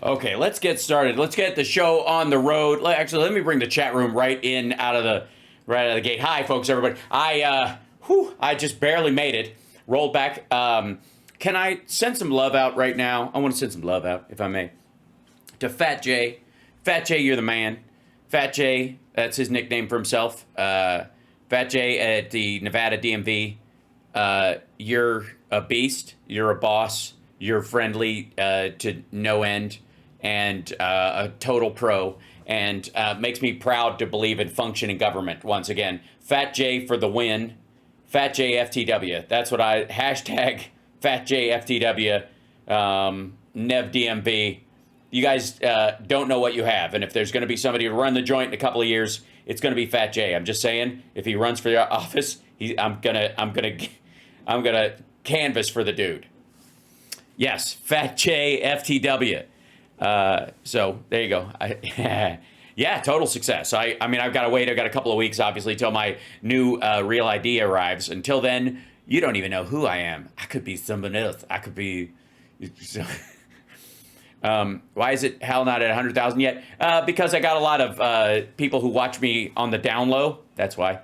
Okay, let's get started. Let's get the show on the road. Actually, let me bring the chat room right out of the gate. Hi, folks, everybody. I just barely made it. Rolled back. Can I send some love out right now? I want to send some love out, if I may, to Fat J. Fat J, you're the man. Fat J, that's his nickname for himself. Fat J at the Nevada DMV. You're a beast. You're a boss. You're friendly to no end. And a total pro, and makes me proud to believe in functioning government once again. Fat J for the win. Fat J FTW. That's what hashtag Fat J FTW. Nev DMV. You guys don't know what you have, and if there's going to be somebody to run the joint in a couple of years, it's going to be Fat J. I'm just saying, if he runs for the office, I'm gonna canvass for the dude. Yes, Fat J FTW. So there you go. Yeah, total success. I mean, I've got to wait. I've got a couple of weeks, obviously, till my new real ID arrives. Until then, you don't even know who I am. I could be someone else. I could be. Why is it hell not at 100,000 yet? Because I got a lot of people who watch me on the down low. That's why.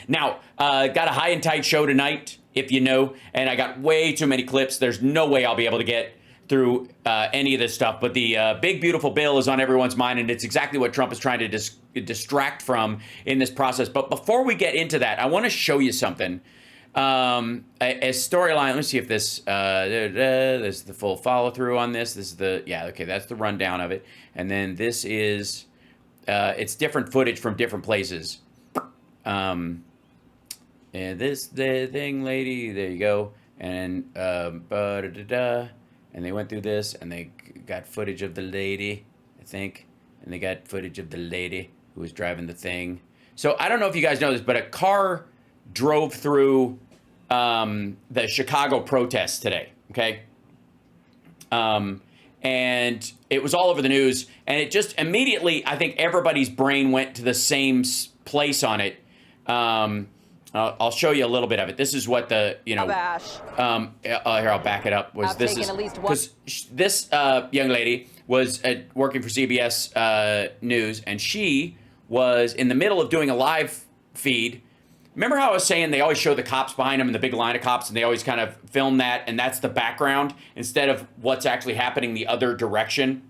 Now, got a high and tight show tonight, if you know, and I got way too many clips. There's no way I'll be able to get through any of this stuff, but the big beautiful bill is on everyone's mind, and it's exactly what Trump is trying to distract from in this process. But before we get into that, I want to show you something. A storyline. Let me see if this this is the full follow through on this. This is that's the rundown of it, and then this is it's different footage from different places. And this the thing, lady. There you go, and and they went through this, and they got footage of the lady, I think. And they got footage of the lady who was driving the thing. So I don't know if you guys know this, but a car drove through the Chicago protests today, okay? And it was all over the news. And it just immediately, I think everybody's brain went to the same place on it. I'll show you a little bit of it. This is what the, here, I'll back it up. This young lady was working for CBS News, and she was in the middle of doing a live feed. Remember how I was saying they always show the cops behind them and the big line of cops, and they always kind of film that, and that's the background instead of what's actually happening the other direction.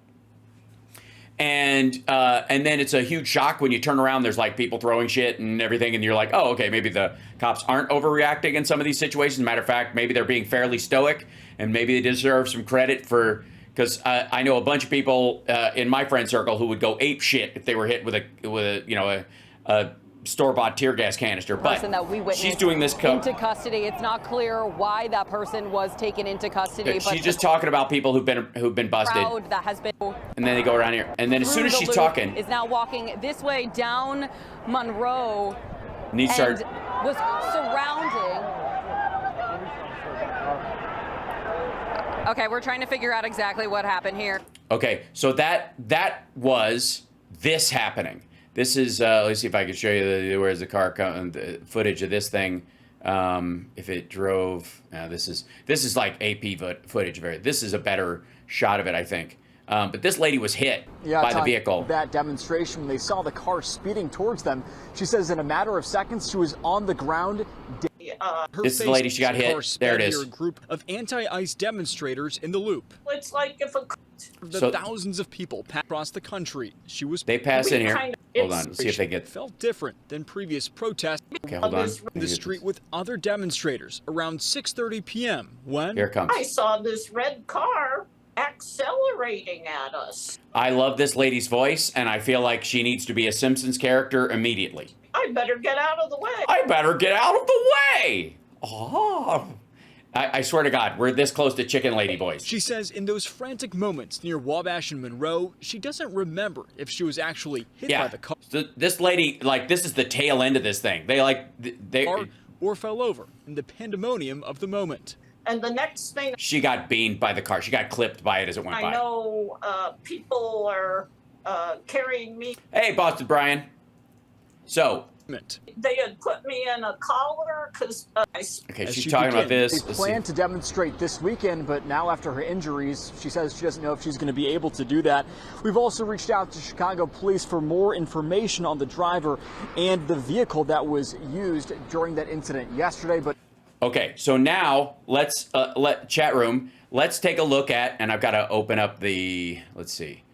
And then it's a huge shock when you turn around, there's like people throwing shit and everything, and you're like, oh, okay, maybe the cops aren't overreacting in some of these situations. Matter of fact, maybe they're being fairly stoic, and maybe they deserve some credit for, because I know a bunch of people in my friend circle who would go ape shit if they were hit with a store-bought tear gas canister, but that we she's doing this into custody. It's not clear why that person was taken into custody. But she's just talking about people who've been busted. That has been, and then they go around here, and then as soon as she's talking, is now walking this way down Monroe. And was surrounding. Okay, we're trying to figure out exactly what happened here. Okay, so that was this happening. This is, let's see if I can show you where's the car the footage of this thing. If it drove, this is like AP footage. This is a better shot of it, I think. But this lady was hit by the vehicle. That demonstration, when they saw the car speeding towards them, she says in a matter of seconds, she was on the ground. This is the lady, she got hit. There it is. A group of anti-ICE demonstrators in the loop. It's like if thousands of people pass across the country. They pass in here. Hold on, let's see if they get. Felt different than previous protests. Okay, hold on. In the street with other demonstrators around 6:30 p.m. when here it comes. I saw this red car accelerating at us. I love this lady's voice, and I feel like she needs to be a Simpsons character immediately. I better get out of the way. I better get out of the way. Oh. I swear to God, we're this close to Chicken Lady voice. She says in those frantic moments near Wabash and Monroe, she doesn't remember if she was actually hit by the car. This lady, like, this is the tail end of this thing. They or fell over in the pandemonium of the moment. And the next thing, she got beamed by the car. She got clipped by it as it went by. I know people are carrying me. Hey, Boston Brian. So They had put me in a collar because Okay, she's talking about this. They plan to demonstrate this weekend, but now after her injuries, she says she doesn't know if she's going to be able to do that. We've also reached out to Chicago police for more information on the driver and the vehicle that was used during that incident yesterday. But okay, so now let's chat room. Let's take a look at, and I've got to open up the. Let's see.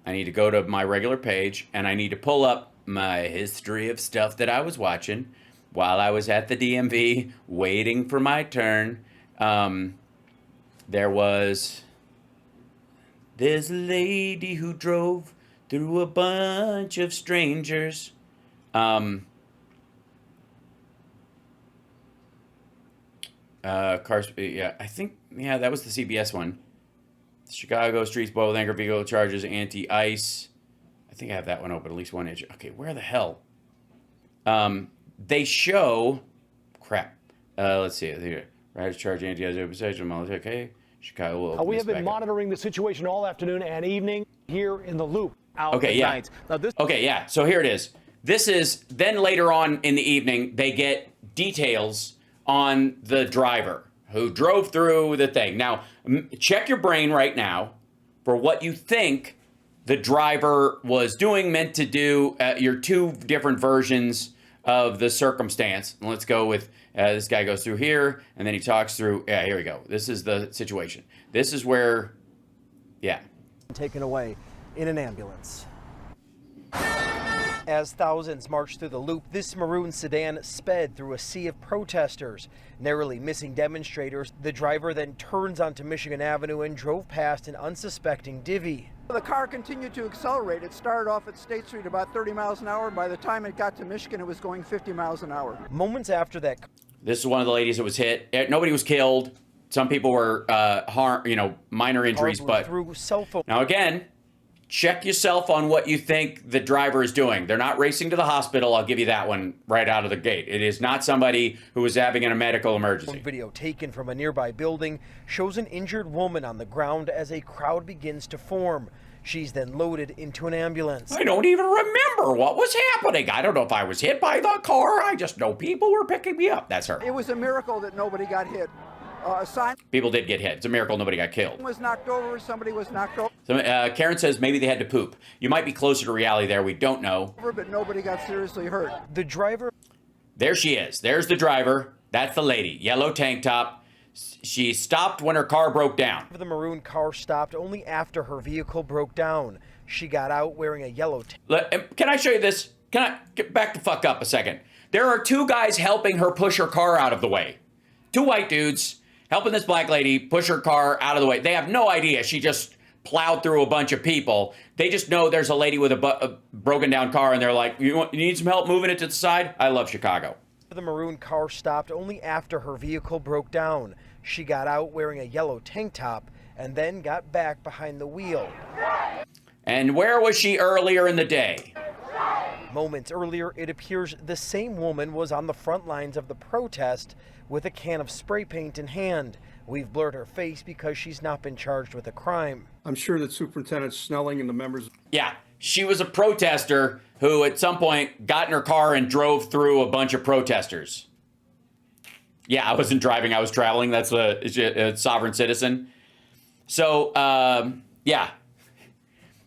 I need to go to my regular page, and I need to pull up my history of stuff that I was watching while I was at the DMV waiting for my turn. There was this lady who drove through a bunch of strangers. Cars, yeah, I think, yeah, that was the CBS one. Chicago streets boil with anger vehicle charges anti-ice. I think I have that one open, at least 1 inch. Okay, where the hell? They show, crap. Let's see here. Riders charge anti-ice possession. Okay, Chicago. We have been monitoring the situation all afternoon and evening here in the Loop. Okay, yeah. Okay, yeah. So here it is. This is then later on in the evening they get details on the driver who drove through the thing. Now, check your brain right now for what you think the driver was doing, meant to do, your two different versions of the circumstance. And let's go with, this guy goes through here, and then he talks through, yeah, here we go. This is the situation. This is where, yeah. Taken away in an ambulance. As thousands marched through the Loop, this maroon sedan sped through a sea of protesters. Narrowly missing demonstrators, the driver then turns onto Michigan Avenue and drove past an unsuspecting divvy. The car continued to accelerate. It started off at State Street about 30 miles an hour. By the time it got to Michigan, it was going 50 miles an hour. Moments after that, this is one of the ladies that was hit. Nobody was killed. Some people were harmed, minor injuries, but through cell phone. Now again, check yourself on what you think the driver is doing. They're not racing to the hospital. I'll give you that one right out of the gate. It is not somebody who is having a medical emergency. Video taken from a nearby building shows an injured woman on the ground as a crowd begins to form. She's then loaded into an ambulance. I don't even remember what was happening. I don't know if I was hit by the car. I just know people were picking me up. That's her. It was a miracle that nobody got hit. People did get hit. It's a miracle nobody got killed. Was knocked over. Somebody was knocked over. So, Karen says maybe they had to poop. You might be closer to reality there. We don't know. But nobody got seriously hurt. The driver. There she is. There's the driver. That's the lady. Yellow tank top. She stopped when her car broke down. The maroon car stopped only after her vehicle broke down. She got out wearing a yellow tank. Can I show you this? Can I get back the fuck up a second? There are two guys helping her push her car out of the way. Two white dudes helping this black lady push her car out of the way. They have no idea she just plowed through a bunch of people. They just know there's a lady with a broken down car, and they're like, you need some help moving it to the side? I love Chicago. The maroon car stopped only after her vehicle broke down. She got out wearing a yellow tank top and then got back behind the wheel. And where was she earlier in the day? Moments earlier, it appears the same woman was on the front lines of the protest with a can of spray paint in hand. We've blurred her face because she's not been charged with a crime. I'm sure that Superintendent Snelling and the members... Yeah, she was a protester who at some point got in her car and drove through a bunch of protesters. Yeah, I wasn't driving, I was traveling. That's a sovereign citizen. So, yeah.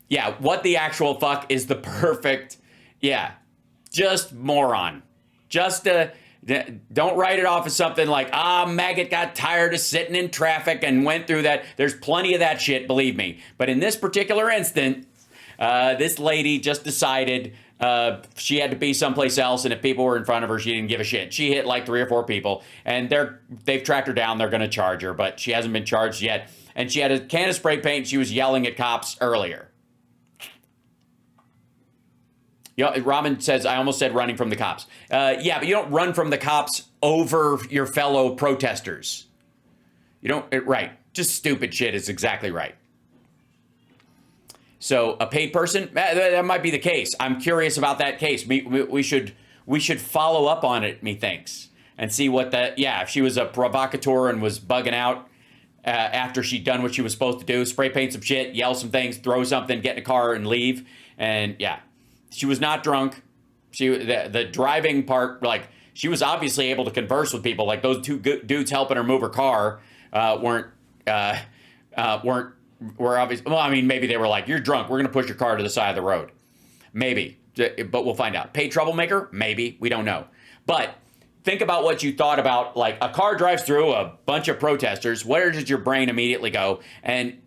Yeah, what the actual fuck is the perfect... Yeah, just moron. Just don't write it off as something like, maggot got tired of sitting in traffic and went through that. There's plenty of that shit, believe me. But in this particular instance, this lady just decided she had to be someplace else, and if people were in front of her, she didn't give a shit. She hit like 3 or 4 people, and they've tracked her down. They're going to charge her, but she hasn't been charged yet. And she had a can of spray paint. She was yelling at cops earlier. Yeah, Robin says, I almost said running from the cops. Yeah, but you don't run from the cops over your fellow protesters. You don't, right. Just stupid shit is exactly right. So a paid person, that might be the case. I'm curious about that case. We should follow up on it, methinks, and see what if she was a provocateur and was bugging out after she'd done what she was supposed to do, spray paint some shit, yell some things, throw something, get in a car and leave. And yeah. She was not drunk. The driving part, like, she was obviously able to converse with people. Like, those two dudes helping her move her car were obvious. Well, I mean, maybe they were like, "You're drunk. We're going to push your car to the side of the road." Maybe, but we'll find out. Paid troublemaker? Maybe. We don't know. But think about what you thought about, like, a car drives through a bunch of protesters. Where does your brain immediately go? And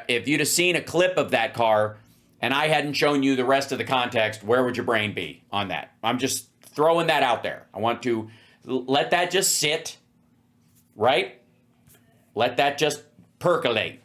if you'd have seen a clip of that car and I hadn't shown you the rest of the context, where would your brain be on that? I'm just throwing that out there. I want to let that just sit, right? Let that just percolate.